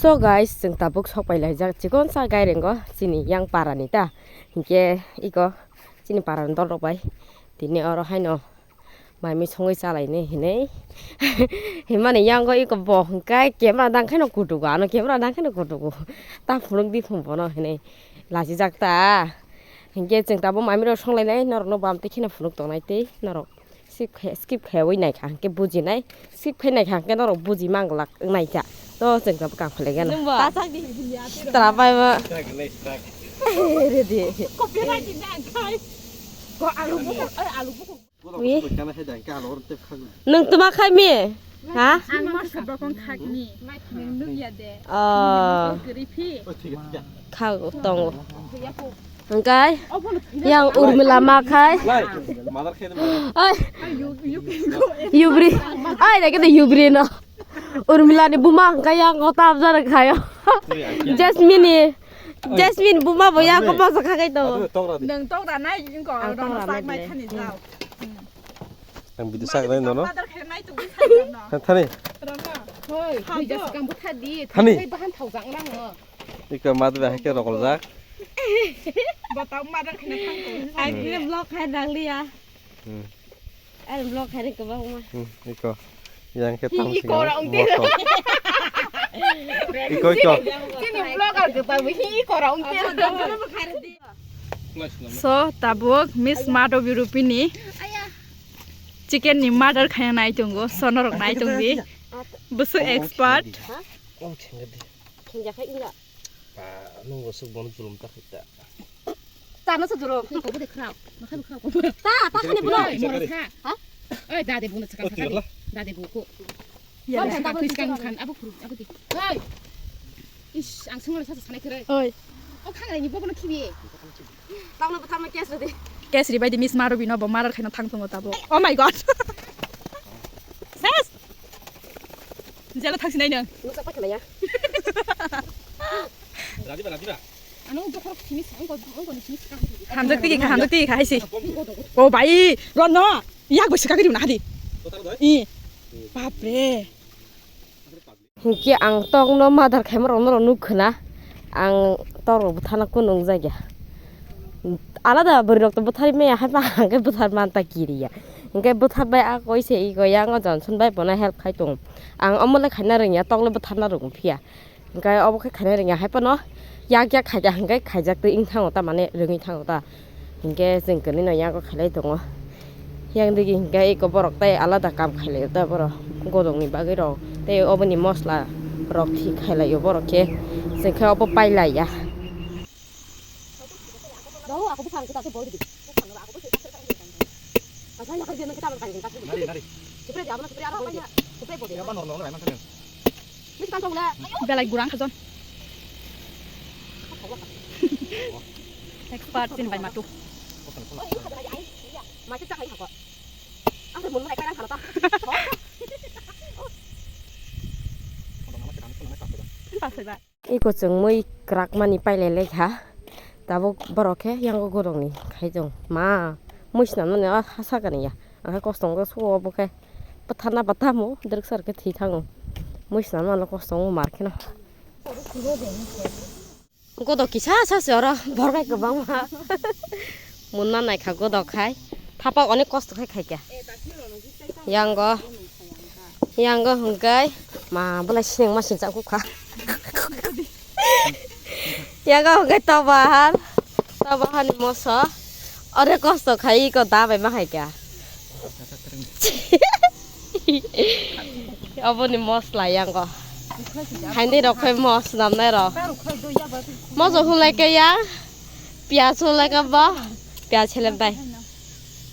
So guys, जों 다복 석발라이자 지금 사가이는 거 지니 양 바라니다. 이게 이거 지니 바라는 돌아봐이. 디네 어로 하이노. 마이미 송이 살아이네 히네. 히만이 양거 이거 뭐 cái kiếm đang khai nó cụt đủ nó kiếm đang khai nó cụt đủ. Ta phụ lưng đi phồng vào nó hi네. 라지 작다. 이게 지금 다복 마이미로 송래네 너로 밤때 키나 phụ lưng tổ này tí 너로. skip khéo này khang cái buji này skip khéo này khang cái nó buji mang lạc này chả tôi từng gặp càng phải cái này ta chắc đi ta phải mà đi đi có alu bốc oui nâng tụi khai mi hả khao tông cái yang urmila makai ay yubri ay này cái này yubri nó urmila ni buma cái yang có tam ra được khai Jasmine buma bây giờ có bao giờ khai cái đó đừng tốt là này nhưng còn đó là mai thân thì sao đang bị sạc lên nó thân đi thôi bây giờ càng bút thật đi thân đi bán thầu rạng năng rồi đi cầm mặt về cái rọc rác bà tao mà đang khai thang anh em vlog hay đang đi à anh vlog hay đi cơ bao mà đi coi yang cái tông cô là ông tiên đi coi cho cái niềm vlog ở cái tàu với cô là ông tiên so tabuk Miss Mado Birupini chicken ni mother khai nai chungo sonor nai chungdi busu expert nunggu sebelum belum tak kita ta nó sẽ rồi không có thể khảo nó không khảo ta không đi bro hả ơi đa để bún nó sẽ căng đa để bún cô giờ là tôi căng khăn áp bút áp bút đi ơi ish ang sungul sa sanay kere ơi ô khang này nhịp bút nó kibi tao nó tham cái gì cái gì vậy thì Miss Maro bị nó bỏ Maro khai nó thăng thong tao oh my god ses giờ nó thăng xin đây nè nó sẽ bắt cái này nhá anh ông có kimi sáng còn kimi sáng hàm được tí cái gì ô bảy rồi nó yak bớt cái gì nào đi 이 바쁘네 이게 앙떡 너 마다 캐머라 오늘 누크나 앙 떡을 못 하나 꾼 농자기야 알아다 버리럭도 못 하면 할바 안게 못 할만 딱 길이야 이게 못 할바 아고 이제 이거 양어 전 손발 보나 헬 카이동 앙 엄마를 가나르냐 떡을 못 하나르고 피야 그러니까 어버게 가나르냐 할 뻔어 약약 가자 한게 가작도 인탕 왔다 만에 릉이 탕 왔다 이게 생근이 너 약을 갈래 동어 yang digi gai ko borok tai alada kam khaile ta boro godong ni bagai ro te obani mosla rok thi khaila yo borok ke se kha opo pai lai ya do aku bukan kita te bol di bukan aku bukan asal nak kerja kita bukan kita nari seperti apa seperti apa ya seperti bol apa nong nong mana ni kan tong la belai gurang khazon expert sin bai matu mà chắc hay học ạ ăn thịt muốn cái này đang thằng ta 이거 정말 그락 많이 빨래래 가 나보 버럭해 양고 고동니 가이종 마 무시나는 내가 하사가니야 아 고송거 수어 보게 버타나 버타모 드럭서게 티탕 무시나는 고송 마르케나 고도 기차 사서라 버럭 그 방마 못난 날 가고 더 가이 타박 어느 코스 খাই 양거 흥가이 마 몰라 신경 마신 자고 가 양거 흥가이 떠바한 모서 어느 코스 খাই 이거 다 배만 할게 어머니 모스라 양거 한데 럭해 모스 남네로 모서 hulai게 야 piaz hulai게 봐 piaz 헬렘 바이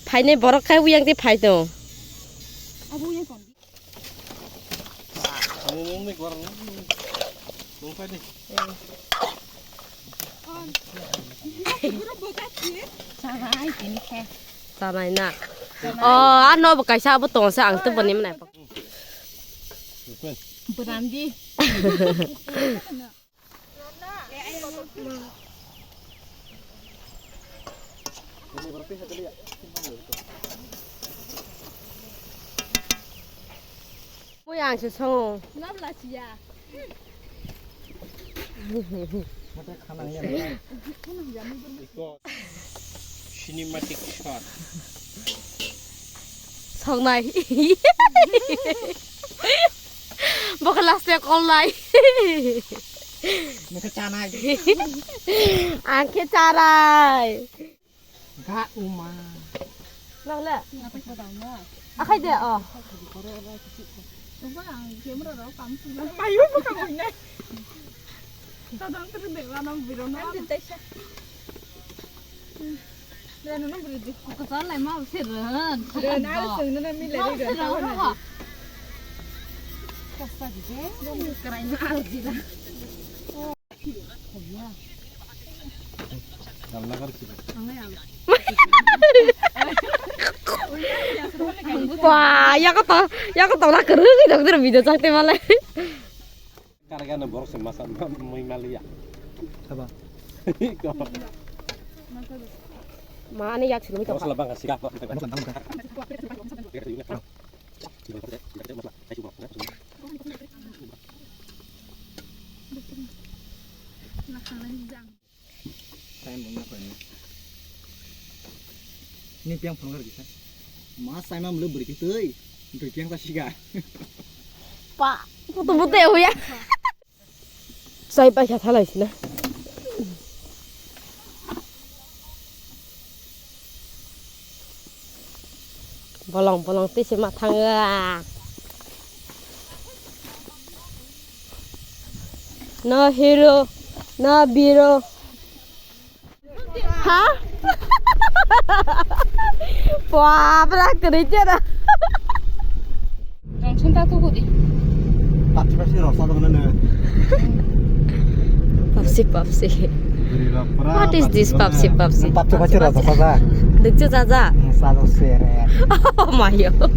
파이네 버럭하이 우양지 파이도 사나이나 안 넣어 볼까 샤브 동사 안 뜨버님 나 berandi 모양 주성 Love là chị à. Cinematic shot 성나이 뭐가 라스트에 꼴라이 Nó cái cha này 안케 짜라이 gạ uma 나올래 아 카이데 Bayu bukan punya. Tadang terus deh lanang biru na. Dan nana beri di. 그걸 내 마음 싫은 Dan ada seng nana mi lagi dan tahu na. 남나 가르치 와 야가 나 그러기 정도로 믿어 작대 말래 karena borok semasa mengalia apa itu 많이 약 지금 terus lebang kasih apa saya mau ngapain ini piang phang lagi kan mas saya mau beli gitu untuk piang pasti gak 빠 부터 야 사이빠샤 살아있으나 bolong tí mà thằng nó hero nó biro hả wow berat cái chết à Trong chúng ta thu hút đi. tapi pasti rasa dengan mana papsi what is this papsi tapi pasti rasa saja được chưa ra satu sere oh my god